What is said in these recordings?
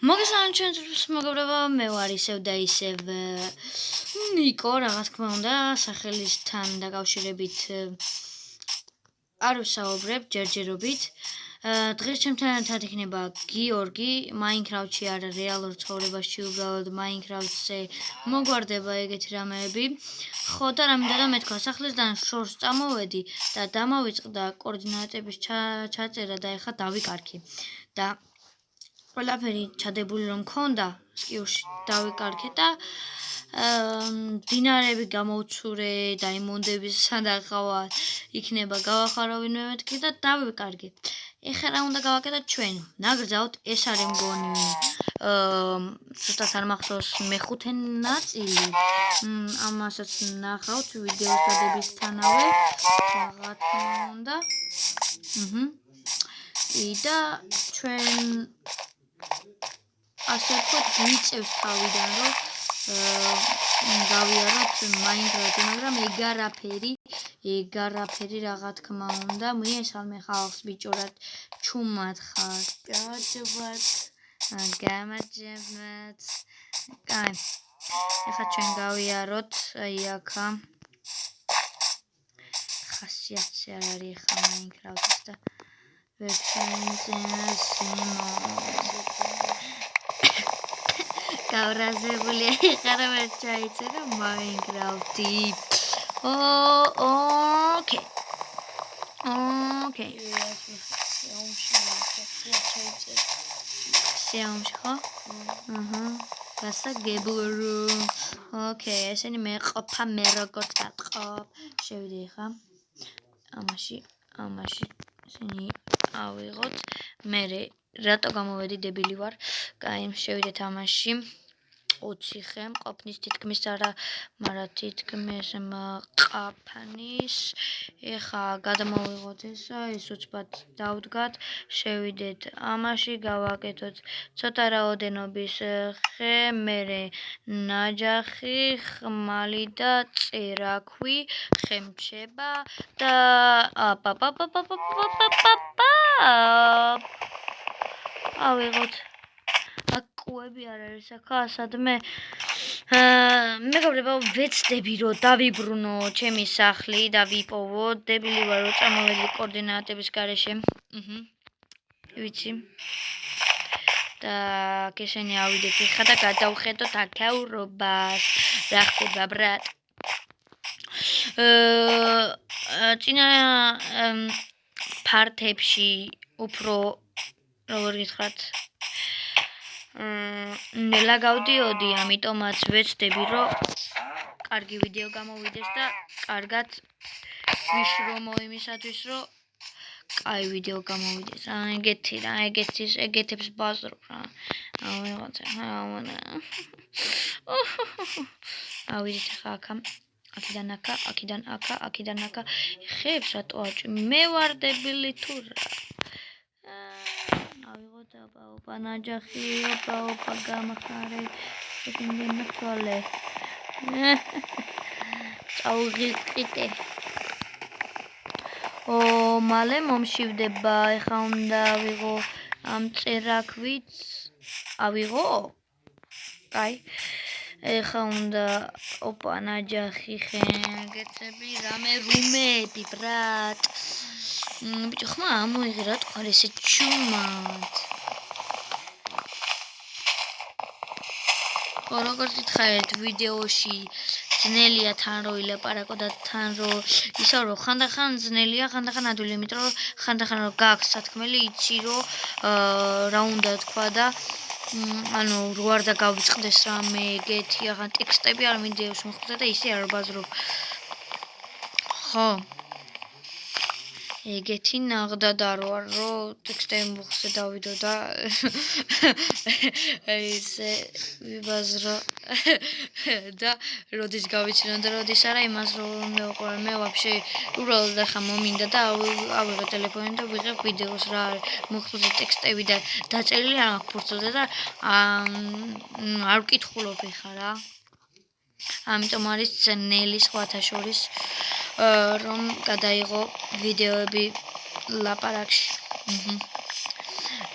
მოგესალმებით ჩვენს მეგობრებო, მე ვარ ისევ და ისევ ნიკო, რა თქმა უნდა, სახელისთან დაკავშირებით არ ვსაუბრებ ჯერჯერობით. დღეს ჩემთან ერთად იქნება გიორგი, Minecraft-ში არა, რეალურ ცხოვრებაში უბრალოდ Minecraft-ზე მოგვარდება ეგეთი რამეები. ხო და რამე მეთქვა, სახლისგან შორს წამოვედი და დამავიწყდა კოორდინატების ჩაწერა და ეხლა დავიკარქი. და ყველაფერი ჩადებული რომ მქონდა, სკიურში დავიკარქე და დინარები გამოვცურე, დაიმონდების სანდახავა იქნება გავახარავინე მეთქი და დავიკარგე. ეხლა რა უნდა გავაკეთოთ ჩვენ? ნაგრძავთ, ეს არის მგონი ზუსტად არ მახსოვს მეხუთე ნაწილი. ამასაც ნახავთ ვიდეოს დადებისთანავე, რა თქმა უნდა. და ჩვენ ასე ვთქვათ, გვიწევს თავიდან, რომ გავიაროთ Minecraft-ი, მაგრამ ეგარაფერი რა თქმა უნდა, მიესალმე ხალხს ბიჭურად, ჩუმად ხარ, გამარჯობათ. კაი, ეხლა ჩვენ გავიაროთ, აი აქა. ხასიათზე არ არის ეხლა Minecraft-ის და ვერ გავრაზებული ეხლა ვერ ჩაიწერა Minecraft-ი. Okay. Სიამში ხო? გასაგებია. Okay, ესენი მეყოფა მე როგორც გატყობ. შევიდე ხა. ამაში ესენი ავიღოთ. მე რატო გამოვედი დებილი ვარ? კაი, შევიდეთ ამაში. 20 ხე მყოფნის თითქმის არა, მაგრამ თითქმის მყაფანის. ეხა გადამოვიღოთ ესა, ის უცბად დავდგათ, შევიდეთ ამაში, გავაკეთოთ ცოტა რაოდენობის ხე, მერე ნაჯახი, ხმალი და წერაქვი, ხემჩება და ავიღოთ. კუები არ არის ახლა სადმე მეგობრებო, ვეცდები რომ დავიბრუნო ჩემი სახლი და ვიპოვო, დებილი ვარ რომ წამოვედი კოორდინატების გარეშე. ვიცი. და ესენი ავიდეთ ეხლა და გადავხედოთ აქაურობას. რა ხდება ბრატ? წინა ფარტებში უფრო როგორ გითხრათ, ნელა გავდიოდი, ამიტომაც ვეცდები რომ კარგი ვიდეო გამოვიდეს და კარგად ვიშრომო იმისათვის, რომ კაი ვიდეო გამოვიდეს. ეგეთებს ბაზრობ რა. ავიდეთ ახლა აქა. აქიდან აქა. ხეებს რატო აჭი? მე ვარ დებილი თუ რა. ავიღოთ ოპა ნაჯახი, ოპა გამახარე. შეგინდა თვალე. წაუღილყიტე. მალე მომშივდება, ეხა უნდა ავიღო ამ წერაქვით. ავიღო? კაი. ეხა უნდა ოპა ნაჯახი ხენგეცები, რამე რუმები ბრატ. ბიჭო ხმა ამოიღე რა თქვა ესე ჩუმად. როგორც გითხარით ვიდეოში ძნელია თან რო ილაპარაკო და თან რო ისე რომ ხანდახან ძნელია, ხანდახან ადვილი, იმიტომ რომ ხანდახან რო გაქვს სათქმელი, იცი რომ რა უნდა თქვა და ანუ რო არ დაგავიწყდეს რამე ეგეთი აღარ ტექსტები არ მინდეოს მოხდა და ისე არ ბაზრობ. ხო. ეგეთი ნაღდა რო არ რომ ტექსტები მოხსე დავიდო და ისე ვიბაზრო და როდის გავიცინო და როდის არა, იმას რომ მე ვაფშე უბრალოდ ახლა მომინდა და ავიღე ტელეფონი და ვიღებ ვიდეოს რა არის მოხსე ტექსტები და დაწერილი არ მაქვს ფურცელზე და არ ვკითხულობ ეხლა რა. ამიტომ არის ძნელი სხვათა შორის რომ გადაიღო ვიდეოები ლაპარაკში.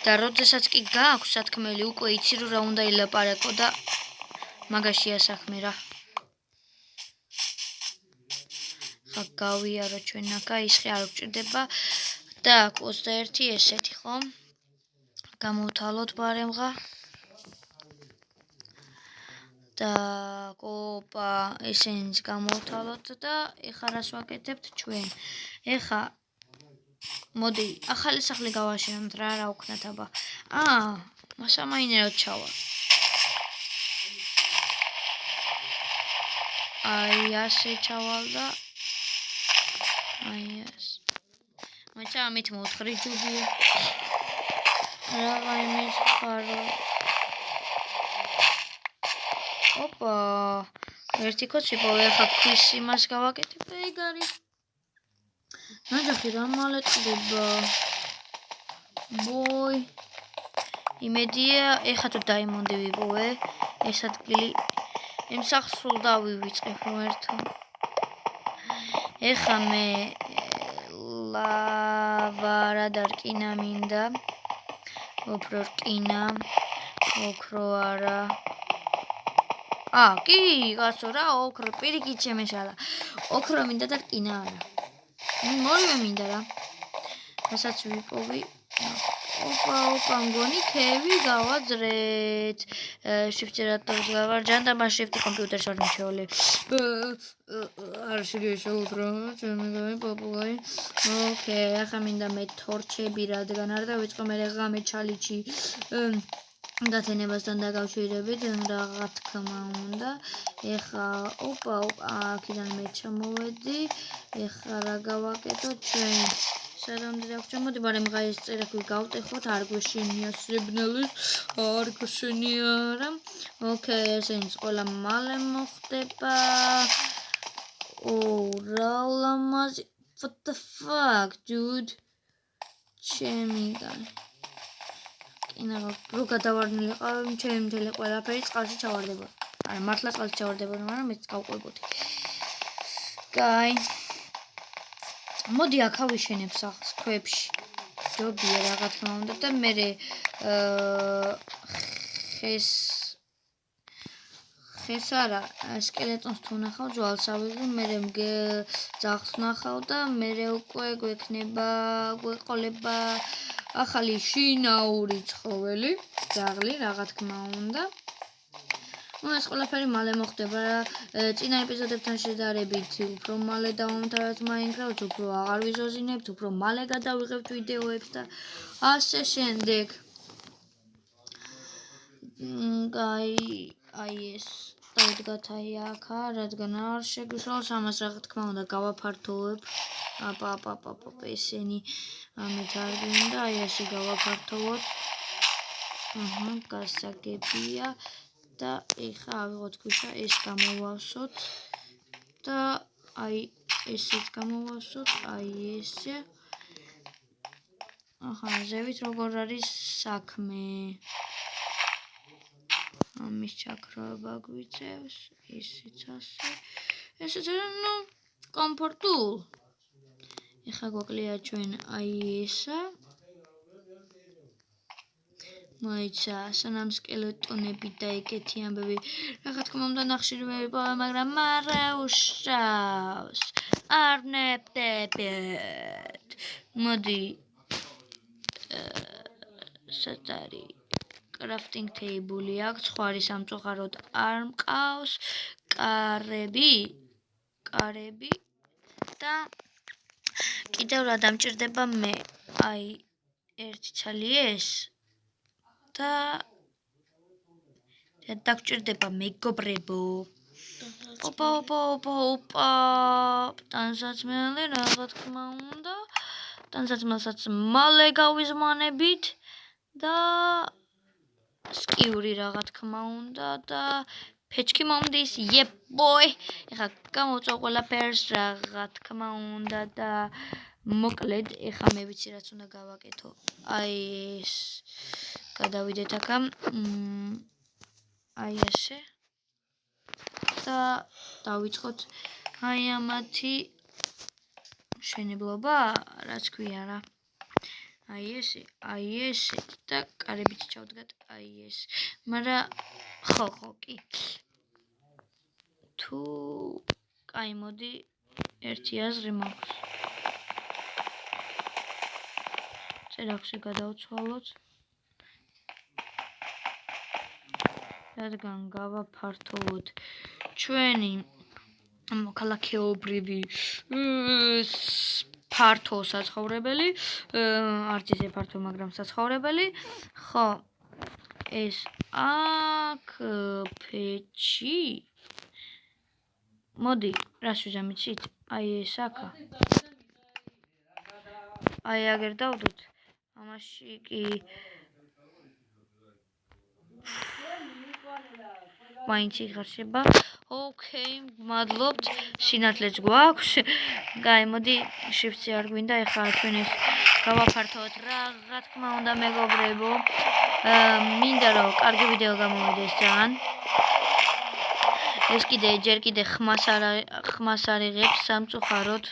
და როდესაც კი გააქვს სათქმელი, უკვე იცი რომ რა უნდა ილაპარაკო და მაგაშია საქმე რა. ხა გავიარო ჩვენ აქა, ისხი არ გვჭირდება და 21 ესეთი ხო? გამოვთვალოთ ბარემღა. და კოპა ესენიც გამოვთვალოთ და ეხა რას ვაკეთებთ ჩვენ? ეხა მოდი ახალი სახლი გავაშენოთ რა უქნათ აბა. მასამაინეროდ ჩავა. აი ასე ჩავალ და აი ეს. მაინც ამით მოვთხრი ჯობია. რა იმის ხარო. ოპა. ერთი კოცი პოვე ხა ქვის იმას გავაკეთებ და ეგ არის. ნაჯახი რა მალე წდება. ბოი. იმედია ეხა თუ დაიმონდი ვიპოვე ეს ადგილი იმ სახლს სულ დავივიწყებ რომ ერთო. ეხა მე ლავა და რკინა მინდა. უფრო რკინა, ოქრო არა. კი, კაცო რა, ოქრო, პირიქით შემეშალა. ოქრო მინდა და რკინა არა. მორივე მინდა რა. რასაც ვიპოვი. ოპა, მგონი ქევი გავაძრეთ. შიფტირატორს გავარჯან და მას შიფტი კომპიუტერს ვარ მიშეული. არ შეგეშალოთ რა, ჩემი გავი პაპუგაი. ოკეი, ახლა მინდა მე თორჩები რადგან არ დავიწყო მე ღამე ჩალიჩი. გათენებასთან დაკავშირებით რა თქმა უნდა. ეხა ოპა, აქედან მე ჩამოვედი. ეხა რა გავაკეთოთ ჩვენ? სადამდე დაგჭირ მოდი ბარემღა ეს წერაქვი გავტეხოთ არ გვეშენია სიბნელის არ გვეშენია რა. ოკეი ესენიც ყველა მალე მოხდება. რა ლამაზი what the fuck dude ჩემი გან კინა რო გადავარდნილი ყავი ჩემი მთელი ყველაფერი წყალში ჩავარდება. არა მართლა წყალში ჩავარდება მაგრამ მეც გავყვებოდი. კაი მოდი აქ ავიშენებ სახლს ქვებში. ჯობია რა თქმა უნდა და მე ხეს არა სკელეტონს თუ ნახავ ჯვალს ავიღე მე ძაღლს ნახავ და მე უკვე გვექნება გვეყოლება ახალი შინაური ცხოველი ძაღლი რა თქმა უნდა. ეს ყველაფერი მალე მოხდება რა. წინა ეპიზოდებთან შედარებით უფრო მალე დავამთავრებთ Minecraft, უფრო აღარ ვიზოზინებთ, უფრო მალე გადავიღებთ ვიდეოებს და ასე შემდეგ. აი ეს დავდგათ აი აქა, რადგან არ შეგვიშალოს ამას რა თქმა უნდა გავაფართოვებ. აპა ესენი ამით არ გვინდა, აი ესე გავაფართოვოთ. გასაგებია. და ეხა ავიღოთ ქვიშა ეს გამოვავსოთ და აი ესეც გამოვავსოთ აი ესე. ზევით როგორ არის საქმე. ამის ჩაქროება გვიწევს ისიც ასე. ესეც ნუ კომფორტულ. ეხა გვაკლია ჩვენ აი ესა. მოიცა სანამ სკელეტონები და ეგეთი ამბები რა თქმა უნდა ნახშირი ვიპოვე მაგრამ არა უშავს არ ნებდებთ. მოდი საწარი crafting table-ი აქვს ხვარი სამწუხაროდ არ მყავს. კარები და კიდევ რა დამჭირდება მე აი ერთი ცალი ეს და დაგჭირდება მეგობრებო. ოპა ტანსაცმელი რა თქმა უნდა. ტანსაცმელსაც მალე გავიზმანებით და სკიური რა თქმა უნდა და ფეჩკი მომდის boy. ეხა გამოვწვა ყველაფერს რა თქმა უნდა და მოკლედ ეხა მე ვიცი რაც უნდა გავაკეთო. აი ეს გადავიდეთ აქა. აი ესე და დავიწყოთ აი ამათი მშენებლობა რაც ქვია რა. აი ესე და კარებით ჩავდგათ აი ეს. მაგრამ ხო კი. თუ კაი მოდი ერთი აზრი მაქვს. წერაქვსი გადავცვალოთ. რადგან გავაფართოვოთ ჩვენი მოქალაქეობრივი ფართო საცხოვრებელი, არც ისე ფართო, მაგრამ საცხოვრებელი, ხო, ეს აქ ფეჩი. მოდი, რას ვიზამიცით? აი ეს აქა. აი აგერ დავდოთ. ამაში კი მაინც იღარშება. ოკეი, მადლობთ. სინათლეც გვაქვს. გაი, მოდი, შიფტი არ გვინდა, ეხლა ჩვენ ეს გავაფართოვოთ. რა თქმა უნდა, მეგობრებო, მინდა რომ კარგი ვიდეო გამოვიდეს ძალიან. ეს ჯერ კიდე ხმას არ იღებს სამწუხაროდ.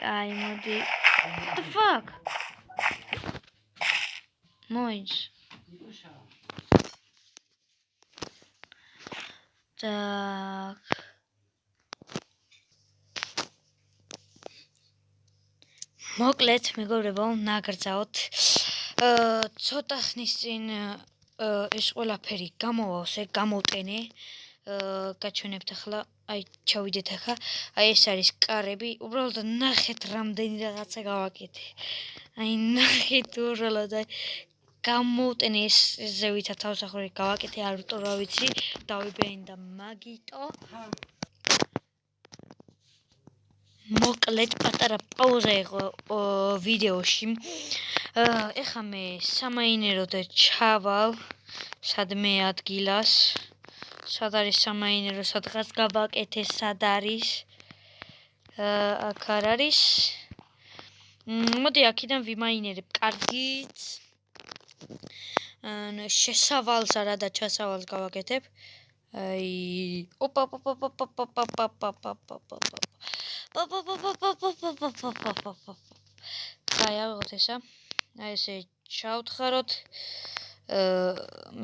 აი მოდი. What the fuck? Noise. Так. მოკლედ, მეგობრებო, ნაგრძაოთ. ცოტა ხნის წინ ეს ყველაფერი გამოვავსე, გამოვტენე. გაჩვენებთ ახლა, აი ჩავიდეთ ახლა. აი ეს არის კარები, უბრალოდ ნახეთ რამდენი რაღაცა გავაკეთე. აი ნახეთ უბრალოდ აი გამოვტენე ეს ზევითა თავსახური გავაკეთე, არ ვიტყვი რა ვიცი, დავიბენდა მაგიტო. მოკლედ პატარა პაუზა იყო ვიდეოში. ეხლა მე სამაინეროდ ჩავალ სადმე ადგილას. სად არის სამაინერო, სადღაც გავაკეთე, სად არის. აქ არ არის. მოდი აქედან ვიმაინერებ კარგით. შესავალს არა და ჩასავალს გავაკეთებ. აი ოპა გაიაღოთ ესა. აი ესე ჩავთხაროთ.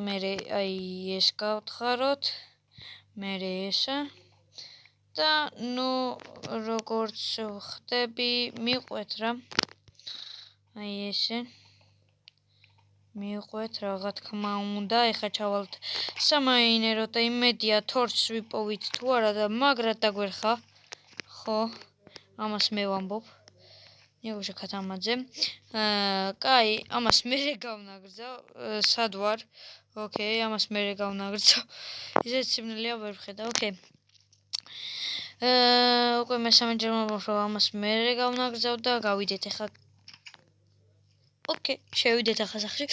მერე აი ეს გავთხაროთ. მერე ესა. და ნუ როგორც ხდები, მიყვეთ რა. აი ესე. მიყვეთ რა თქმა უნდა, ეხა ჩავალთ სამაინერო და იმედია თორს ვიპოვით თუ არა და მაგრად დაგვერხა. ხო, ამას მე ვამბობ. ნიგუშა ქათამაძე. კაი, ამას მერე გავნაგრძავ. სად ვარ? ოკეი, ამას მერე გავნაგრძავ. ისეთ სიმნელეა ვერ ვხედა, ოკეი. უკვე მესამეჯერ მომბობ, რომ ამას მერე გავნაგრძავ და გავიდეთ ახლა. ოკეი, შევიდეთ ახლა სახში.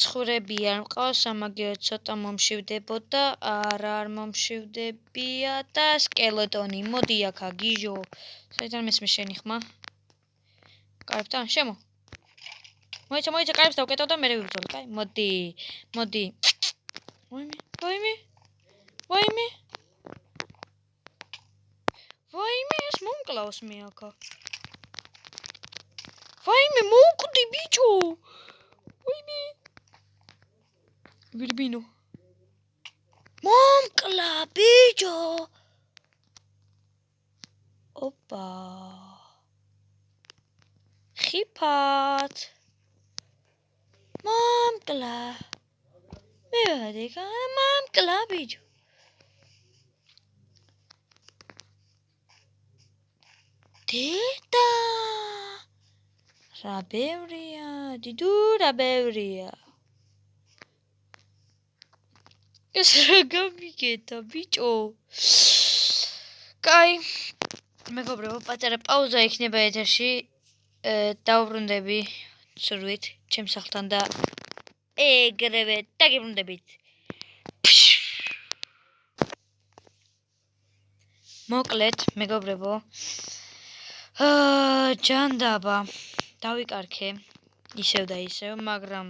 ცხრები არ მყავს, ამაგერად ცოტა მომშივდებოდა, არ მომშივდებია და სკელეტონი. მოდი აქა, გიჟო. საიდან მესმის შენი ხმა? კარებთან, შემო. მოიცა, კარებს დავკეტავ და მერე ვიბრძოლ, კაი? მოდი. ვაიმე, ეს მომკლავს მე აქა. ვაიმე, მოვკვდი ბიჭო. ვაიმე. ვირბინო. მომკლა ბიჭო. ოპა. ხიფათ. მომკლა. მე ვადიკა, მომკლა ბიჭო. დედა. რა ბევრია, დიდუ რა ბევრია. ეს რა გამიგეთა ბიჭო. კაი, მეგობრებო, პატარა პაუზა იქნება ეთერში. დავბრუნდები ცურვით ჩემს სახლთან და ეგრევე დაგიბრუნდებით. მოკლედ, მეგობრებო, ჯანდაბა დავიკარქე ისევ და ისევ, მაგრამ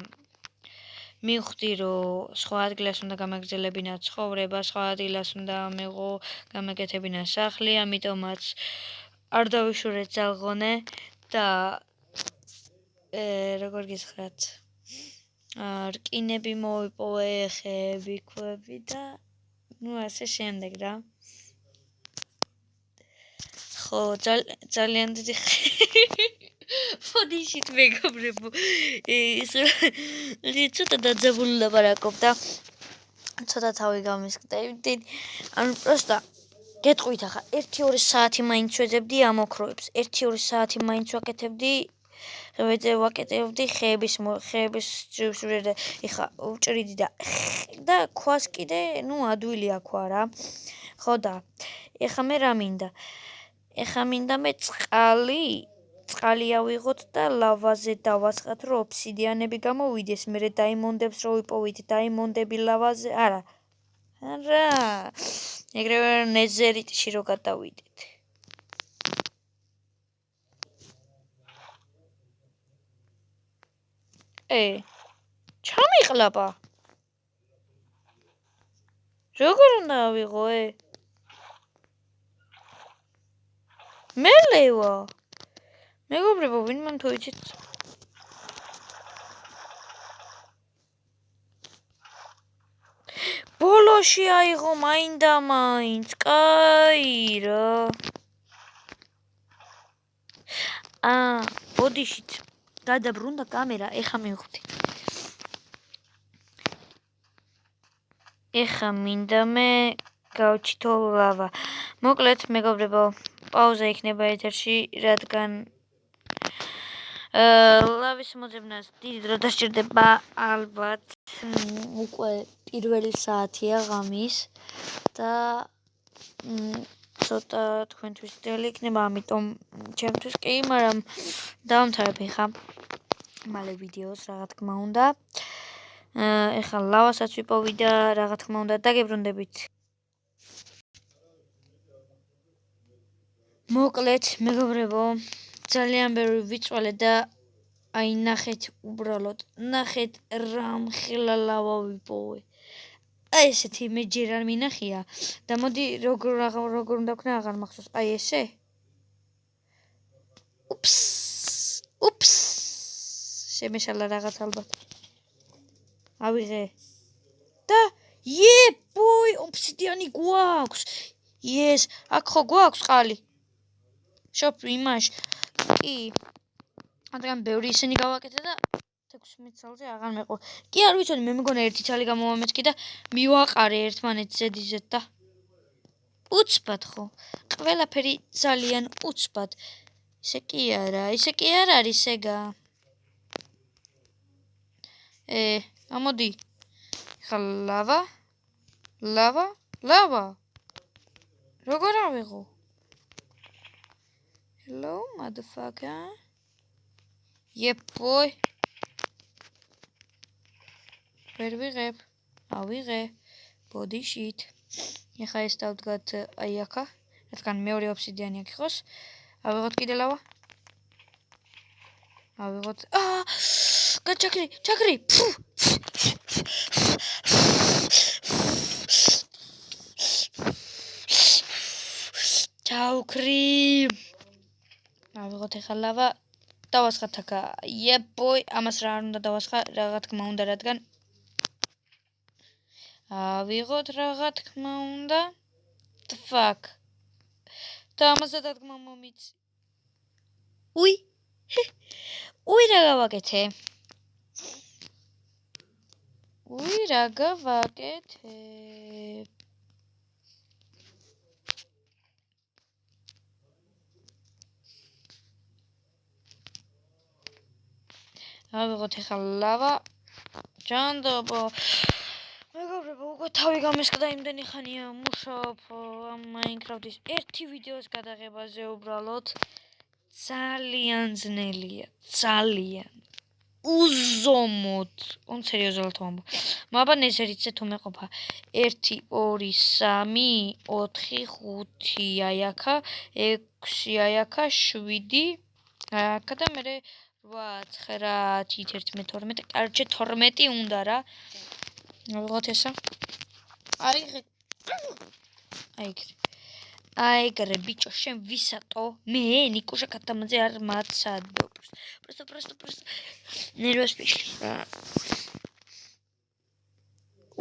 მივხვდი რომ სხვა ადგილას უნდა გამაგრძელებინა ცხოვრება, სხვა ადგილას უნდა მიყო გამეკეთებინა სახლი, ამიტომაც არ დავიშურეთ ძალღონე და როგორ გითხრათ რკინები მოვიპოვე, ხეები, ქვები და ასე შემდეგ რა. ხო, ძალიან დიდი ფოდიშით მეგობრებო. ცოტა დაძაბული ლაპარაკობდა. ცოტა თავი გამისკდები. ანუ პროსტა გეტყვით ახლა 1-2 საათი მაინც ვეძებდი ამ ოქროებს. 1-2 საათი მაინც ვაკეთებდი ხეების ჯვირზე. ეხა უჭრიდი და ქვას კიდე, ადვილი აქვა რა. ხო და ეხა მე რა მინდა? ეხა მინდა მე წყალი ავიღოთ და ლავაზე დავასხათ, რომ ობსიდიანები გამოვიდეს, მერე დაიმონდებს რო ვიპოვით, დაიმონდები ლავაზე, არა. ეგრევე ნეზერიტში რო გადავიდეთ. ჩამიყლაპა. როგორ უნდა ავიღო, მელევა. მეგობრებო, ვინმე თუ იცით ბოლოში აიღო მაინც, კაი რა. ბოდიშით გადაბრუნდა კამერა, ეხა მივხვდი. ეხა მინდა მე გავჩითო ლავა. მოკლედ, მეგობრებო, პაუზა იქნება ეთერში, რადგან ლავის მოძებნას დიდი დრო დასჭირდება, ალბათ უკვე პირველი საათია ღამის და ცოტა თქვენთვის ძნელი იქნება, ამიტომ ჩემთვის კი, მაგრამ დავამთავრებ ხა მალე ვიდეოს, რა თქმა უნდა. ეხლა ლავასაც ვიპოვი და რა თქმა უნდა დაგებრუნდებით. მოკლედ, მეგობრებო, ძალიან ბევრი ვიწვალე და აი ნახეთ უბრალოდ, ნახეთ რა მხილა ლავა ვიპოვე. აი ესეთი მე ჯერ არ მინახია და მოდი როგორ უნდა ვქნა აღარ მახსოვს. აი ესე. უპს. შემეშალა რაღაც ალბათ. ავიღე. და ბოი, ობსიდიანი გვაქვს. Yes, აქ ხო გვაქვს ყალი. შოპ იმაში. კი. რადგან ბევრი ისინი გავაკეთე და 16 წელზე აღარ მეყო. კი არ ვიცოდი, მე მეგონა ერთი ცალი გამოვამეცკი და მივაყარე ერთმანეთს ზედიზედ და უცბად ხო. ყველაფერი ძალიან უცბად. ისე კი არ არის ეგა. ამოდი. ხა ლავა. როგორ ავიღო? Hello, motherfucker. boy. ვერ ვიღებ. ავიღე. body shit. ეხა ეს დავდგათ აი აქა, რადგან მეორე ობსიდიანი აქ იყოს. ავიღოთ კიდე ლავა. ავიღოთ. ჩაგრი. ჩაუქრი. ავიღოთ ეხა ლავა. დავასხათ აქა. boy, ამას რა არ უნდა დავასხა, რა თქმა უნდა, რადგან ავიღოთ რა თქმა უნდა. The fuck. და ამაზე რა თქმა მომიცი. უი რა გავაკეთე. ავიღოთ ეხლა ლავა. ჯანდობო. მეგობრებო, უკვე თავი გამესკდა, იმდენი ხანია მუშაობ ამ Minecraft-ის ერთი ვიდეოს გადაღებაზე უბრალოდ. ძალიან ძნელია, ძალიან. უზომოდ. სერიოზულად ვამბობ. მაბა ნეზერიტზე თუ მეყოფა 1 2 3 4 5 აი აქა 6 აი აქა 7 აი აქა და მე 8 9 10 11 12 კარჩე 12 უნდა რა ვიღოთ ესა აი გრე ბიჭო შენ ვისატო მე ნიკუშა კატამაძე არ მაცადო просто ნერვოს ფიში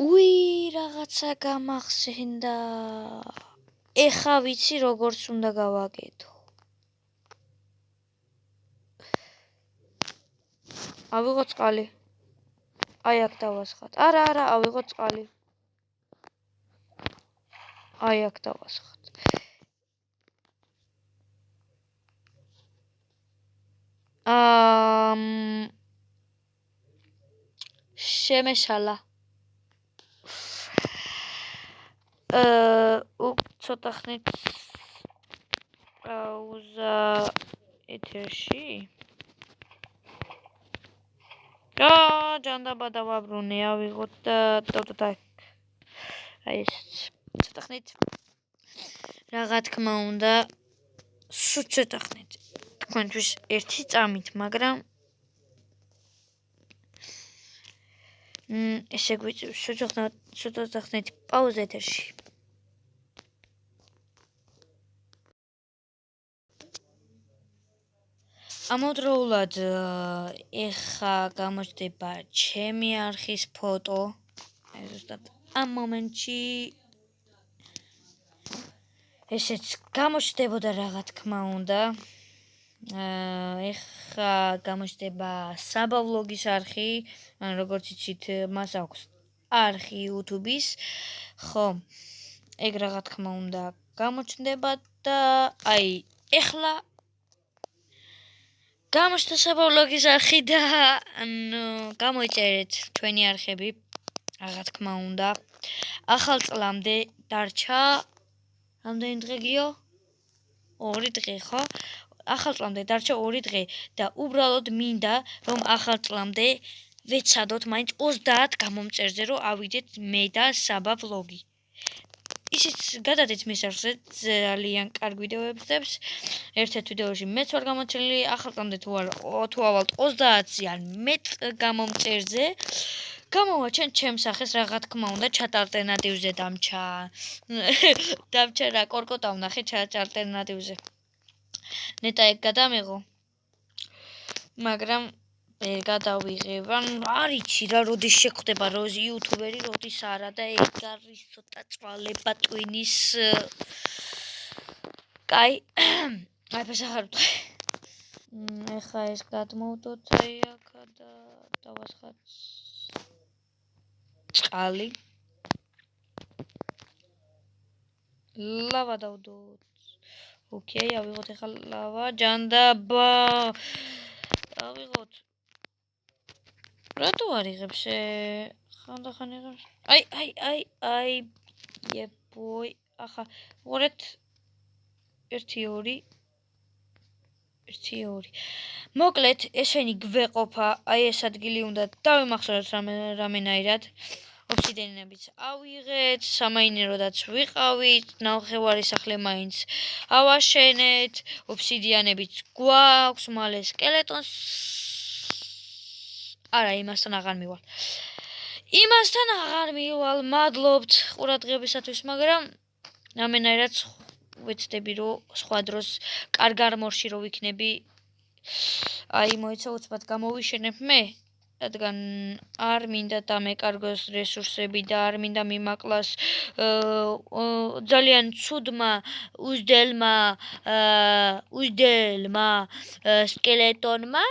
უი რაღაცა გამახსენდა ეხა ვიცი როგორც უნდა გავაკეთო ავიღოთ წყალი აი აქ დავასხათ არა ავიღოთ წყალი აი აქ დავასხათ შემეშალა ცოტა ხნით პაუზა ეთერში ჯანდაბა დავაბრუნე ავიღოთ და აი ეს ცოტა ხნით რაღა თქმა უნდა სულ ცოტა ხნით თქვენთვის ერთი წამით მაგრამ ესე გვიწევს ცოტა ხნით პაუზა ეთერში ამავდროულად ეხა გამოჩნდება ჩემი არხის ფოტო ზუსტად ამ მომენტში ესეც გამოჩნდებოდა რა თქმა უნდა ეხა გამოჩნდება საბა ვლოგის არხი ან როგორც იცით მას აქვს არხი YouTube-ის ხო ეგ რა თქმა უნდა გამოჩნდება და აი ეხლა გამოჩნდა საბა ვლოგის არხი და გამოიწერეთ ჩვენი არხები რა თქმა უნდა ახალ წლამდე დარჩა რამდენი დღე გიო 2 დღე ხო ახალ წლამდე დარჩა 2 დღე და უბრალოდ მინდა რომ ახალ წლამდე ვეცადოთ მაინც 30 გამომწერზე რომ ავიდეთ მე და საბა ვლოგი ისიც გადადეთ მის არხზე ძალიან კარგ ვიდეოებს ერთ-ერთ ვიდეოში მეც ვარ გამოჩენილი ახალ წლამდე თუ ავალთ 30-ზე ან მეტ გამომწერზე გამოვაჩენ ჩემს სახეს რა თქმა უნდა ჩატ ალტერნატივზე დამჩა რა კორკოტა ვნახე ჩატ ალტერნატივზე ნეტა ეგ გადამეღო მაგრამ ვერ გადავიღებ ან არ იცი რა როდის შეხვდება როზი იუთუბერი როდის არა და ეგ არის ცოტა წვალება ტვინის კაი აი ფასახარ ეხა ეს გადმოვდოთ აი აქა და დავასხათ წყალი ლავა დავდოთ ოკეი ავიღოთ ეხა ლავა ჯანდაბა ავიღოთ რატო არ იღებს ხანდახან იღებს აი ებოი ახლა ვორეთ 1 2 მოკლედ ესენი გვეყოფა აი ეს ადგილი უნდა დავიმახსოვროთ რამენაირად ოფსიდიანებიც ავიღეთ სამაინეროდაც ვიყავით ნახევარი სახლე მაინც ავაშენეთ ოფსიდიანებიც გვაქვს მალე სკელეტონს არა იმასთან აღარ მივალ მადლობთ ყურადღებისათვის მაგრამ რამენაირად ვეცდები რომ სხვა დროს კარგ არმორში რო ვიქნები აი მოიცა უცბად გამოვიშენებ მე რადგან არ მინდა დამეკარგოს რესურსები და არ მინდა მიმაკლას ძალიან ცუდმა უზდელმა სკელეტონმა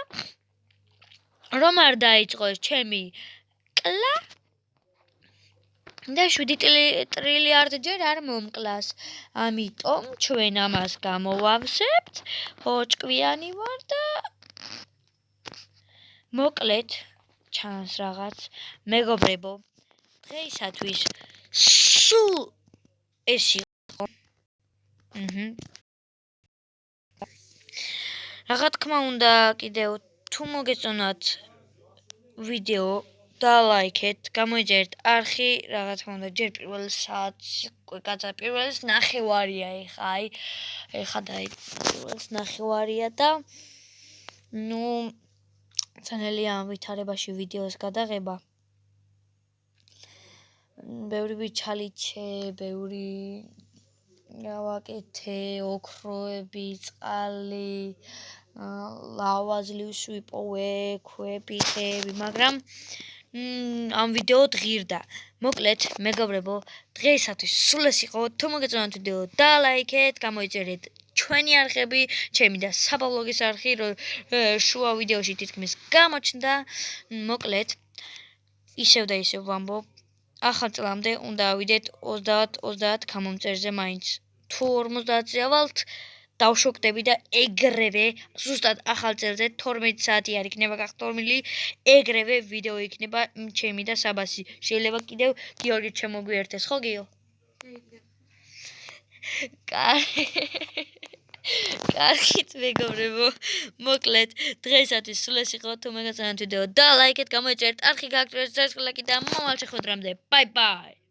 რომ არ დაიწყოს ჩემი კლა და 7 ტრილიარდჯერ არ მომკლას ამიტომ ჩვენ ამას გამოვავსებთ ჰოჭკვიანი ვარ და მოკლედ ჩანს რაღაც მეგობრებო დღეისათვის სულ ეს იყო რა თქმა უნდა კიდევ თუ მოგეწონათ ვიდეო და ლაიქეთ გამოიწერეთ არხი რა თქმა უნდა ჯერ პირველ საათს პირველს ნახევარია ეხა და პირველს ნახევარია და ნუ ძალიან ვითარებაში ვიდეოს გადაღება. ბევრი ვიჩალიჩე, ბევრი გავაკეთე, ოქროები, წყალი, ლავაზლივს ვიპოვე, ქვები, ხეები, მაგრამ ამ ვიდეო ღირდა. მოკლედ, მეგობრებო, დღეისათვის სულ ეს იყო. თუ მოგეწონათ ვიდეო, დალაიქეთ, გამოიწერეთ ჩვენი არხები, ჩემი და საბლოგის არხი, შუა ვიდეოში თითქმის გამოჩნდა. მოკლედ, ისევ და ისევ ვამბობ, ახალ წლამდე უნდა ავიდეთ 30 გამომწერზე მაინც. თუ 50-ზე ავალთ, დავშოկდები და ეგრევე, ზუსტად ახალ წელზე 12 საათი არ იქნება გახტომილი, ეგრევე ვიდეო იქნება ჩემი და საბასი. შეიძლება კიდევ გიორგი შემოგვიერთეს, ხო გიო? კარგით მეგობრებო, მოკლედ დღეისათვის სულ ეს იყო. თუ მოგეწონათ ვიდეო, დალაიქეთ, გამოიწერეთ, არხი გააკეთეთ, და მომავალ შეხვედრამდე. ბაი ბაი.